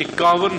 51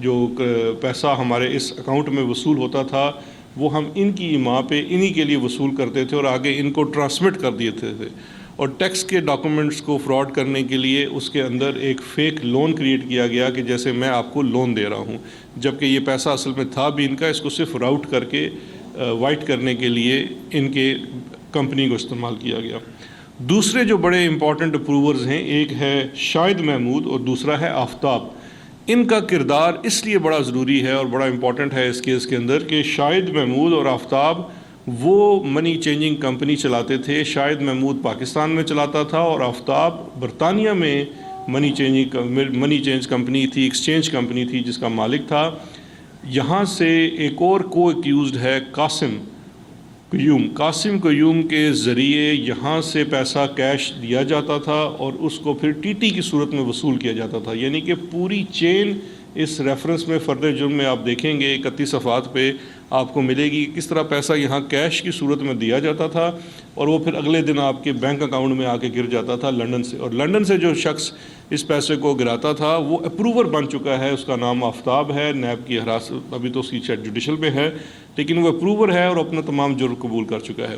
جو پیسہ ہمارے اس اکاؤنٹ میں وصول ہوتا تھا وہ ہم ان کی ایما پہ انہی کے لیے وصول کرتے تھے اور آگے ان کو ٹرانسمٹ کر دیتے تھے. اور ٹیکس کے ڈاکومنٹس کو فراڈ کرنے کے لیے اس کے اندر ایک فیک لون کریٹ کیا گیا کہ جیسے میں آپ کو لون دے رہا ہوں، جبکہ یہ پیسہ اصل میں تھا بھی ان کا. اس کو صرف راؤٹ کر کے وائٹ کرنے کے لیے ان کے کمپنی کو استعمال کیا گیا. دوسرے جو بڑے امپورٹنٹ اپروورز ہیں، ایک ہے شاہد محمود اور دوسرا ہے آفتاب. ان کا کردار اس لیے بڑا ضروری ہے اور بڑا امپورٹنٹ ہے اس کیس کے اندر کہ شاہد محمود اور آفتاب وہ منی چینجنگ کمپنی چلاتے تھے. شاہد محمود پاکستان میں چلاتا تھا اور آفتاب برطانیہ میں منی چینج کمپنی تھی، ایکسچینج کمپنی تھی جس کا مالک تھا. یہاں سے ایک اور کو ایکیوزڈ ہے قاسم قیوم کے ذریعے یہاں سے پیسہ کیش دیا جاتا تھا اور اس کو پھر ٹی ٹی کی صورت میں وصول کیا جاتا تھا. یعنی کہ پوری چین اس ریفرنس میں فرد جرم میں آپ دیکھیں گے 31 صفحات پہ آپ کو ملے گی کس طرح پیسہ یہاں کیش کی صورت میں دیا جاتا تھا اور وہ پھر اگلے دن آپ کے بینک اکاؤنٹ میں آ کے گر جاتا تھا لنڈن سے. اور لنڈن سے جو شخص اس پیسے کو گراتا تھا وہ اپروور بن چکا ہے، اس کا نام آفتاب ہے. نیب کی حراست ابھی تو اس کی جوڈیشل میں ہے لیکن وہ اپروور ہے اور اپنا تمام جرم قبول کر چکا ہے.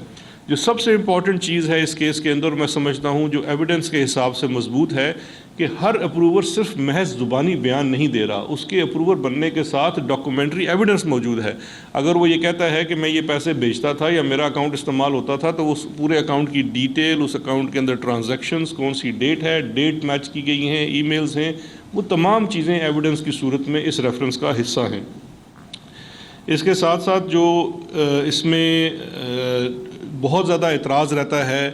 جو سب سے امپورٹنٹ چیز ہے اس کیس کے اندر میں سمجھتا ہوں جو ایویڈنس کے حساب سے مضبوط ہے کہ ہر اپروور صرف محض زبانی بیان نہیں دے رہا، اس کے اپروور بننے کے ساتھ ڈاکومنٹری ایویڈنس موجود ہے. اگر وہ یہ کہتا ہے کہ میں یہ پیسے بیچتا تھا یا میرا اکاؤنٹ استعمال ہوتا تھا تو اس پورے اکاؤنٹ کی ڈیٹیل، اس اکاؤنٹ کے اندر ٹرانزیکشنز، کون سی ڈیٹ ہے، ڈیٹ میچ کی گئی ہیں، ای میلز ہیں، وہ تمام چیزیں ایویڈنس کی صورت میں اس ریفرنس کا حصہ ہیں. اس کے ساتھ ساتھ جو اس میں بہت زیادہ اعتراض رہتا ہے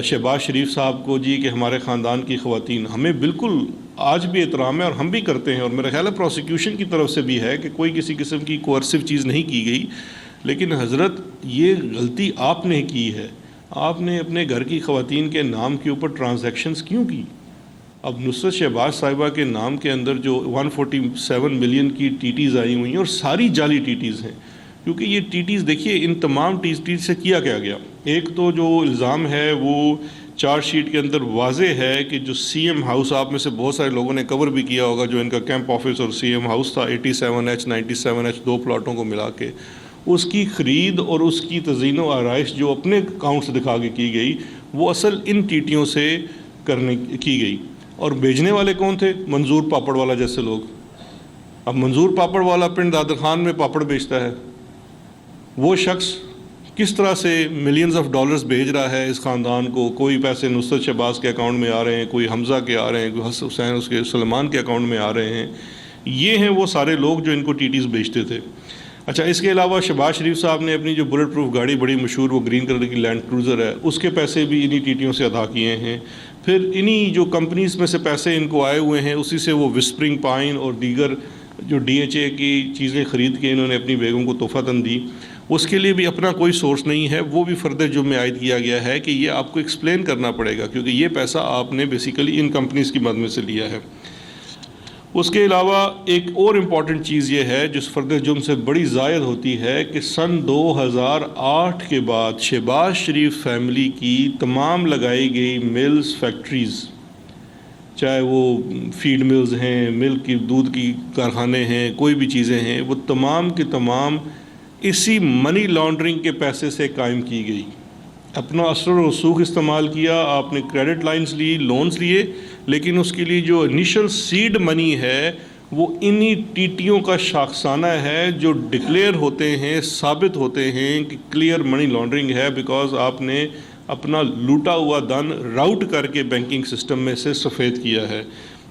شہباز شریف صاحب کو جی کہ ہمارے خاندان کی خواتین، ہمیں بالکل آج بھی احترام ہے اور ہم بھی کرتے ہیں اور میرا خیال ہے پروسیکیوشن کی طرف سے بھی ہے کہ کوئی کسی قسم کی کوئرسو چیز نہیں کی گئی. لیکن حضرت یہ غلطی آپ نے کی ہے، آپ نے اپنے گھر کی خواتین کے نام کے اوپر ٹرانزیکشنز کیوں کی؟ اب نصرت شہباز صاحبہ کے نام کے اندر جو 147 ملین کی ٹی ٹیز آئی ہوئی ہیں اور ساری جعلی ٹی ٹیز ہیں، کیونکہ یہ ٹی ٹیز دیکھیے ان تمام ٹی ٹیز سے کیا گیا. ایک تو جو الزام ہے وہ چارج شیٹ کے اندر واضح ہے کہ جو سی ایم ہاؤس، آپ میں سے بہت سارے لوگوں نے کور بھی کیا ہوگا، جو ان کا کیمپ آفس اور سی ایم ہاؤس تھا 87H 97H 2 پلاٹوں کو ملا کے، اس کی خرید اور اس کی تزئین و آرائش جو اپنے اکاؤنٹ سے دکھا کے کی گئی وہ اصل ان ٹی ٹیوں سے کی گئی. اور بیچنے والے کون تھے؟ منظور پاپڑ والا جیسے لوگ. اب منظور پاپڑ والا پنڈ دادر خان میں پاپڑ بیچتا ہے، وہ شخص کس طرح سے ملینز آف ڈالرز بھیج رہا ہے اس خاندان کو؟ کوئی پیسے نصرت شہباز کے اکاؤنٹ میں آ رہے ہیں، کوئی حمزہ کے آ رہے ہیں، کوئی حسین اس کے سلمان کے اکاؤنٹ میں آ رہے ہیں. یہ ہیں وہ سارے لوگ جو ان کو ٹی ٹیز بیچتے تھے. اچھا، اس کے علاوہ شہباز شریف صاحب نے اپنی جو بلٹ پروف گاڑی بڑی مشہور، وہ گرین کلر کی لینڈ کروزر ہے، اس کے پیسے بھی انہی ٹی ٹیوں سے ادا کیے ہیں. پھر انہی جو کمپنیز میں سے پیسے ان کو آئے ہوئے ہیں، اسی سے وہ وسپرنگ پائن اور دیگر جو DHA کی چیزیں خرید کے انہوں نے اپنی بیگم کو تحفہ دن دی. اس کے لیے بھی اپنا کوئی سورس نہیں ہے، وہ بھی فرد جرم میں عائد کیا گیا ہے کہ یہ آپ کو ایکسپلین کرنا پڑے گا کیونکہ یہ پیسہ آپ نے بیسیکلی ان کمپنیز کی مد میں سے لیا ہے. اس کے علاوہ ایک اور امپورٹنٹ چیز یہ ہے جس فرد جرم سے بڑی زائد ہوتی ہے کہ سن 2008 کے بعد شہباز شریف فیملی کی تمام لگائی گئی ملز، فیکٹریز، چاہے وہ فیڈ ملز ہیں، ملک کی دودھ کی کارخانے ہیں، کوئی بھی چیزیں ہیں، وہ تمام کی تمام اسی منی لانڈرنگ کے پیسے سے قائم کی گئی. اپنا اثر و رسوخ استعمال کیا، آپ نے کریڈٹ لائنز لی، لونز لیے، لیکن اس کے لیے جو انیشل سیڈ منی ہے وہ انہی ٹی ٹیوں کا شاخسانہ ہے جو ڈکلیئر ہوتے ہیں، ثابت ہوتے ہیں کہ کلیئر منی لانڈرنگ ہے، بیکاز آپ نے اپنا لوٹا ہوا دھن راؤٹ کر کے بینکنگ سسٹم میں سے سفید کیا ہے.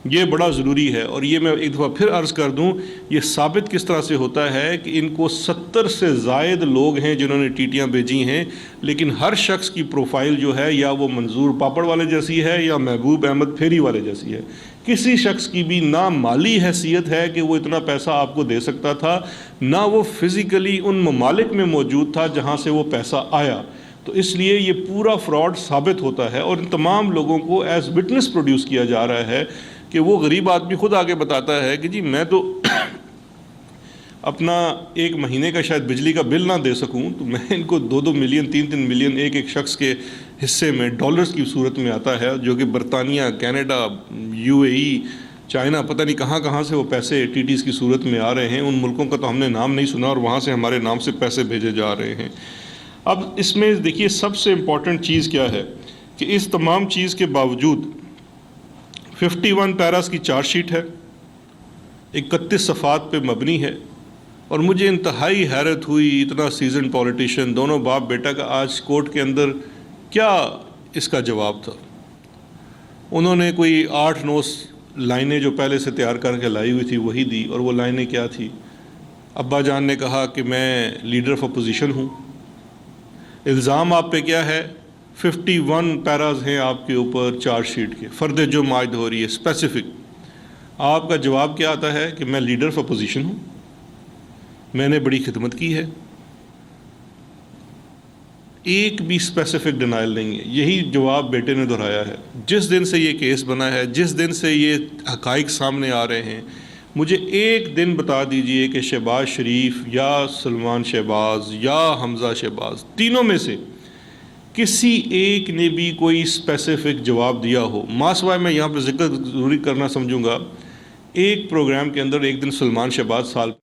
یہ بڑا ضروری ہے. اور یہ میں ایک دفعہ پھر عرض کر دوں، یہ ثابت کس طرح سے ہوتا ہے کہ ان کو 70 سے زائد لوگ ہیں جنہوں نے ٹیٹیاں بھیجی ہیں، لیکن ہر شخص کی پروفائل جو ہے یا وہ منظور پاپڑ والے جیسی ہے یا محبوب احمد پھیری والے جیسی ہے. کسی شخص کی بھی نہ مالی حیثیت ہے کہ وہ اتنا پیسہ آپ کو دے سکتا تھا، نہ وہ فزیکلی ان ممالک میں موجود تھا جہاں سے وہ پیسہ آیا. تو اس لیے یہ پورا فراڈ ثابت ہوتا ہے اور ان تمام لوگوں کو ایز وٹنس پروڈیوس کیا جا رہا ہے کہ وہ غریب آدمی خود آگے بتاتا ہے کہ جی میں تو اپنا ایک مہینے کا شاید بجلی کا بل نہ دے سکوں تو میں ان کو 2 ملین 3 ملین ایک شخص کے حصے میں ڈالرز کی صورت میں آتا ہے، جو کہ برطانیہ، کینیڈا، UAE، چائنا، پتہ نہیں کہاں کہاں سے وہ پیسے ٹی ٹیز کی صورت میں آ رہے ہیں، ان ملکوں کا تو ہم نے نام نہیں سنا اور وہاں سے ہمارے نام سے پیسے بھیجے جا رہے ہیں۔ اب اس میں دیکھیے سب سے امپورٹنٹ چیز کیا ہے کہ اس تمام چیز کے باوجود 51 پیراز کی چارج شیٹ ہے، 31 صفحات پہ مبنی ہے، اور مجھے انتہائی حیرت ہوئی، اتنا سیزن پولیٹیشین، دونوں باپ بیٹا کا آج کورٹ کے اندر کیا اس کا جواب تھا۔ انہوں نے کوئی 8-9 لائنیں جو پہلے سے تیار کر کے لائی ہوئی تھی وہی دی، اور وہ لائنیں کیا تھی؟ ابا جان نے کہا کہ میں لیڈر آف اپوزیشن ہوں۔ الزام آپ پہ کیا ہے؟ 51 پیراز ہیں آپ کے اوپر چارج شیٹ کے، فرد جرم عائد ہو رہی ہے اسپیسیفک۔ آپ کا جواب کیا آتا ہے کہ میں لیڈر آف اپوزیشن ہوں، میں نے بڑی خدمت کی ہے۔ ایک بھی اسپیسیفک ڈینائل نہیں ہے۔ یہی جواب بیٹے نے دہرایا ہے۔ جس دن سے یہ کیس بنا ہے، جس دن سے یہ حقائق سامنے آ رہے ہیں، مجھے ایک دن بتا دیجئے کہ شہباز شریف یا سلمان شہباز یا حمزہ شہباز، تینوں میں سے کسی ایک نے بھی کوئی اسپیسیفک جواب دیا ہو۔ ماسوائے میں یہاں پہ ذکر ضروری کرنا سمجھوں گا، ایک پروگرام کے اندر ایک دن سلمان شہباز سال